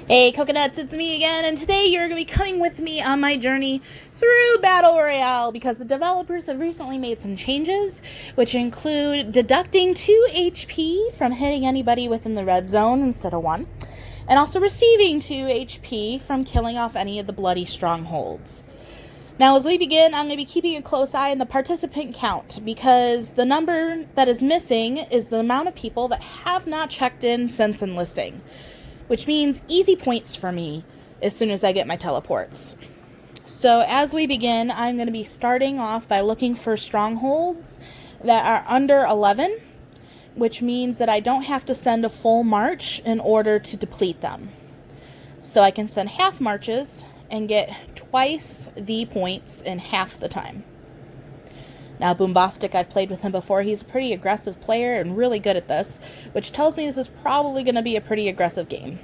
Hey Coconuts, it's me again, and today you're going to be coming with me on my journey through Battle Royale because the developers have recently made some changes, which include deducting 2 HP from hitting anybody within the red zone instead of 1, and also receiving 2 HP from killing off any of the bloody strongholds. Now, as we begin, I'm going to be keeping a close eye on the participant count because the number that is missing is the amount of people that have not checked in since enlisting, which means easy points for me as soon as I get my teleports. So as we begin, I'm going to be starting off by looking for strongholds that are under 11, which means that I don't have to send a full march in order to deplete them. So I can send half marches and get twice the points in half the time. Now, Boombastic, I've played with him before. He's a pretty aggressive player and really good at this, which tells me this is probably going to be a pretty aggressive game.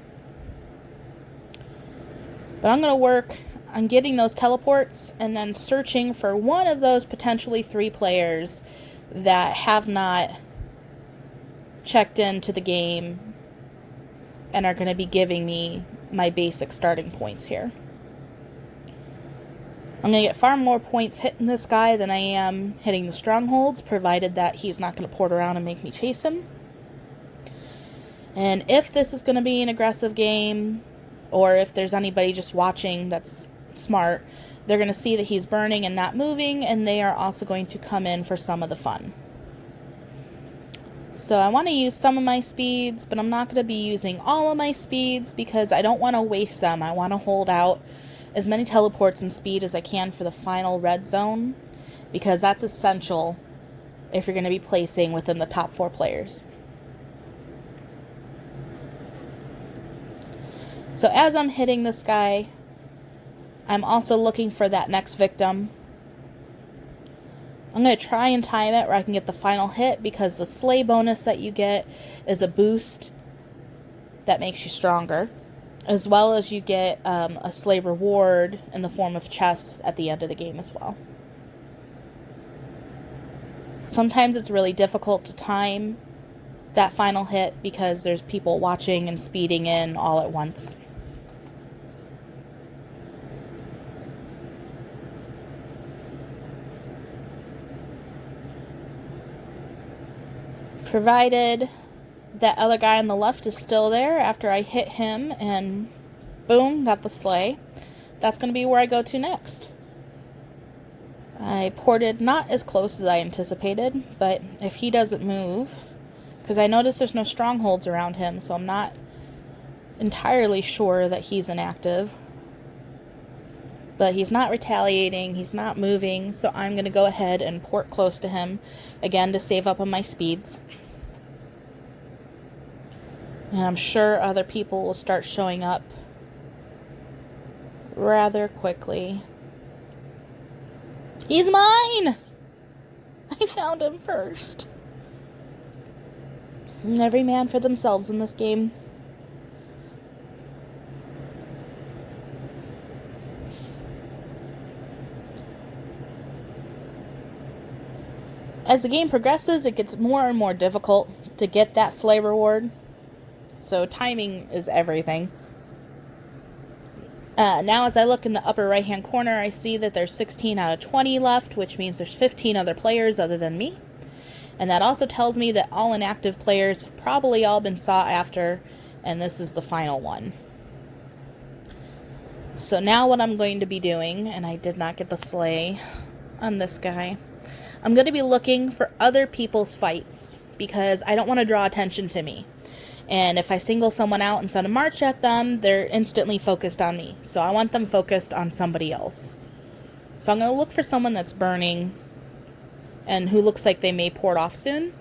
But I'm going to work on getting those teleports and then searching for one of those potentially 3 players that have not checked into the game and are going to be giving me my basic starting points here. I'm going to get far more points hitting this guy than I am hitting the strongholds, provided that he's not going to port around and make me chase him. And if this is going to be an aggressive game, or if there's anybody just watching that's smart, they're going to see that he's burning and not moving, and they are also going to come in for some of the fun. So I want to use some of my speeds, but I'm not going to be using all of my speeds because I don't want to waste them. I want to hold out as many teleports and speed as I can for the final red zone, because that's essential if you're going to be placing within the top 4 players. So as I'm hitting this guy, I'm also looking for that next victim. I'm going to try and time it where I can get the final hit, because the slay bonus that you get is a boost that makes you stronger, as well as you get a slay reward in the form of chests at the end of the game as well. Sometimes it's really difficult to time that final hit because there's people watching and speeding in all at once. Provided that other guy on the left is still there after I hit him and boom, got the slay, that's going to be where I go to next. I ported not as close as I anticipated, but if he doesn't move, because I noticed there's no strongholds around him, so I'm not entirely sure that he's inactive. But he's not retaliating, he's not moving, so I'm going to go ahead and port close to him, again to save up on my speeds. And I'm sure other people will start showing up rather quickly. He's mine! I found him first. And every man for themselves in this game. As the game progresses, it gets more and more difficult to get that slay reward. So timing is everything. Now as I look in the upper right hand corner, I see that there's 16 out of 20 left, which means there's 15 other players other than me. And that also tells me that all inactive players have probably all been sought after, and this is the final one. So now what I'm going to be doing, and I did not get the slay on this guy, I'm going to be looking for other people's fights because I don't want to draw attention to me. And if I single someone out and send a march at them, they're instantly focused on me. So I want them focused on somebody else. So I'm going to look for someone that's burning and who looks like they may port off soon.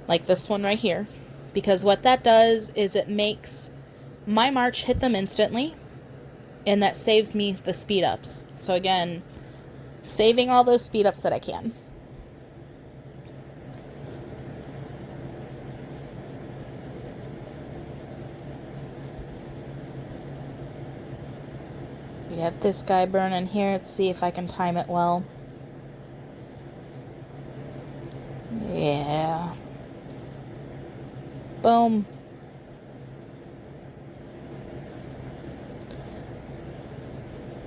Like this one right here. Because what that does is it makes my march hit them instantly. And that saves me the speed ups. So again, saving all those speed ups that I can. We have this guy burning here. Let's see if I can time it well. Yeah. Boom.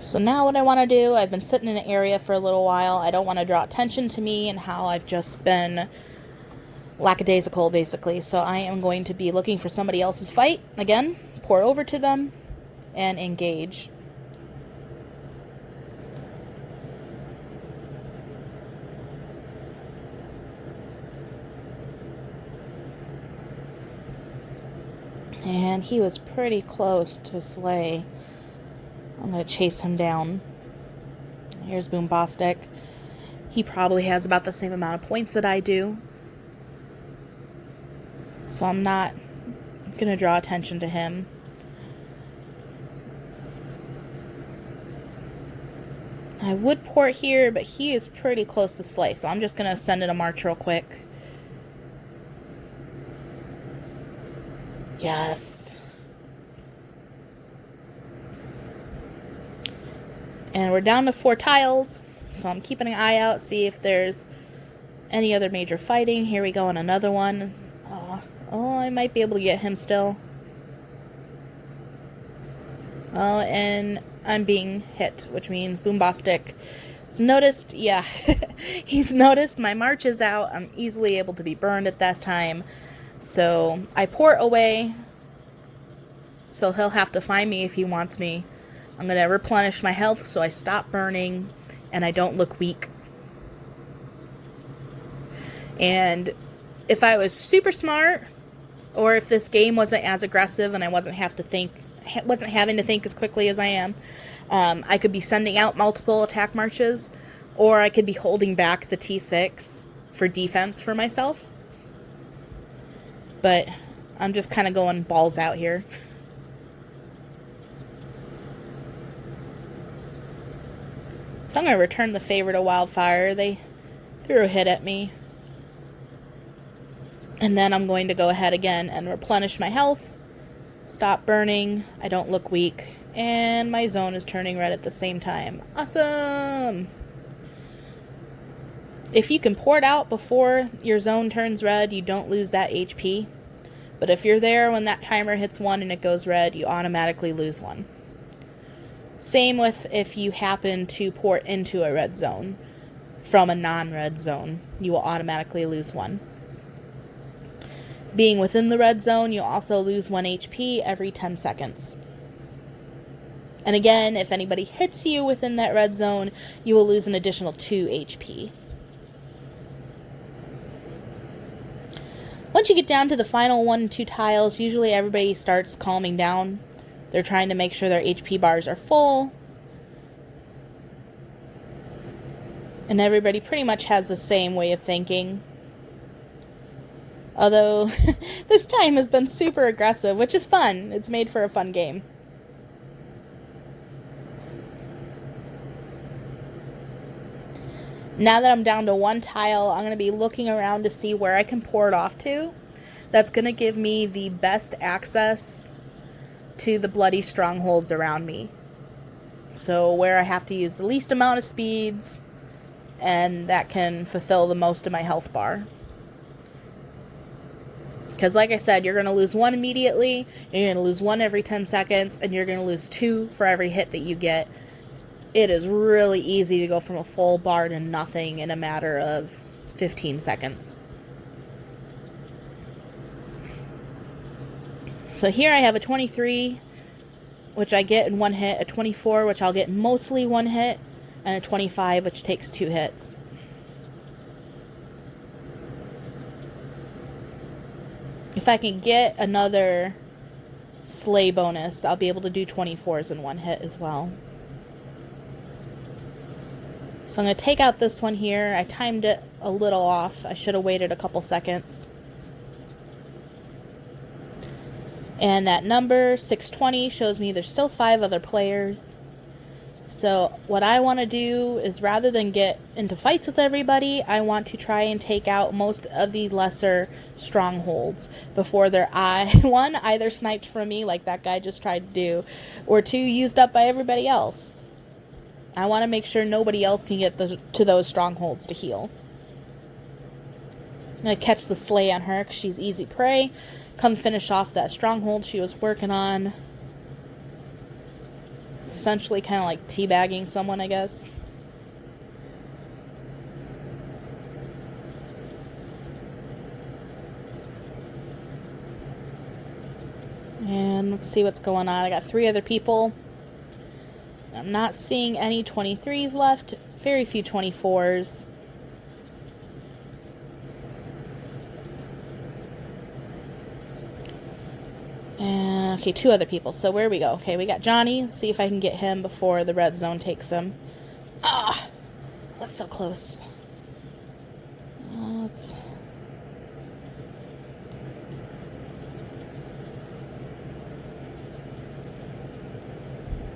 So now what I want to do, I've been sitting in an area for a little while. I don't want to draw attention to me and how I've just been lackadaisical, basically. So I am going to be looking for somebody else's fight. Again, pour over to them and engage. And he was pretty close to slay. I'm going to chase him down. Here's Boombastic. He probably has about the same amount of points that I do. So I'm not going to draw attention to him. I would port here, but he is pretty close to slay. So I'm just going to send it a march real quick. Yes. And we're down to 4 tiles, so I'm keeping an eye out, see if there's any other major fighting. Here we go on another one. Oh, I might be able to get him still. Oh, and I'm being hit, which means Boombastic has noticed. Yeah, he's noticed my march is out. I'm easily able to be burned at that time. So I port away, so he'll have to find me if he wants me. I'm going to replenish my health so I stop burning and I don't look weak. And if I was super smart, or if this game wasn't as aggressive and I wasn't having to think as quickly as I am, I could be sending out multiple attack marches, or I could be holding back the T6 for defense for myself. But I'm just kind of going balls out here. So I'm going to return the favor to Wildfire. They threw a hit at me. And then I'm going to go ahead again and replenish my health. Stop burning. I don't look weak. And my zone is turning red at the same time. Awesome! If you can port out before your zone turns red, you don't lose that HP. But if you're there when that timer hits 1 and it goes red, you automatically lose 1. Same with if you happen to port into a red zone from a non-red zone, you will automatically lose 1. Being within the red zone, you also lose 1 HP every 10 seconds. And again, if anybody hits you within that red zone, you will lose an additional 2 HP. Once you get down to the final 1 and 2 tiles, usually everybody starts calming down. They're trying to make sure their HP bars are full. And everybody pretty much has the same way of thinking. Although, this time has been super aggressive, which is fun. It's made for a fun game. Now that I'm down to 1 tile, I'm going to be looking around to see where I can pour it off to. That's going to give me the best access to the bloody strongholds around me. So where I have to use the least amount of speeds, and that can fulfill the most of my health bar. Because like I said, you're going to lose 1 immediately, you're going to lose 1 every 10 seconds, and you're going to lose 2 for every hit that you get. It is really easy to go from a full bar to nothing in a matter of 15 seconds. So here I have a 23, which I get in 1 hit, a 24, which I'll get mostly 1 hit, and a 25, which takes 2 hits. If I can get another slay bonus, I'll be able to do 24s in 1 hit as well. So I'm going to take out this one here. I timed it a little off. I should have waited a couple seconds. And that number, 620, shows me there's still 5 other players. So what I want to do is, rather than get into fights with everybody, I want to try and take out most of the lesser strongholds before they're one, either sniped from me like that guy just tried to do, or 2, used up by everybody else. I want to make sure nobody else can get to those strongholds to heal. I'm going to catch the slay on her because she's easy prey. Come finish off that stronghold she was working on. essentially kind of like teabagging someone, I guess. And let's see what's going on. I got 3 other people. I'm not seeing any 23s left. Very few 24s. And, okay, 2 other people. So where we go? Okay, we got Johnny. Let's see if I can get him before the red zone takes him. Ah! That's so close. Let's...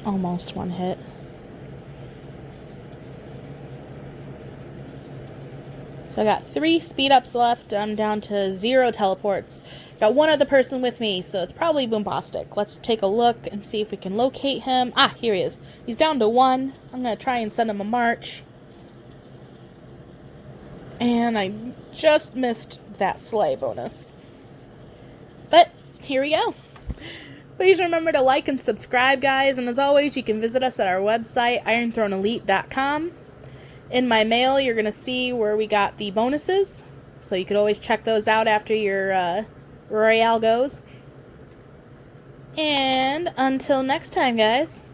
Almost one hit. So I got 3 speed ups left. I'm down to 0 teleports. Got 1 other person with me, so it's probably Boombastic. Let's take a look and see if we can locate him. Ah, here he is. He's down to 1. I'm going to try and send him a march. And I just missed that sleigh bonus. But here we go. Please remember to like and subscribe, guys. And as always, you can visit us at our website, ironthroneelite.com. In my mail, you're going to see where we got the bonuses. So you could always check those out after your Royale goes. And until next time, guys.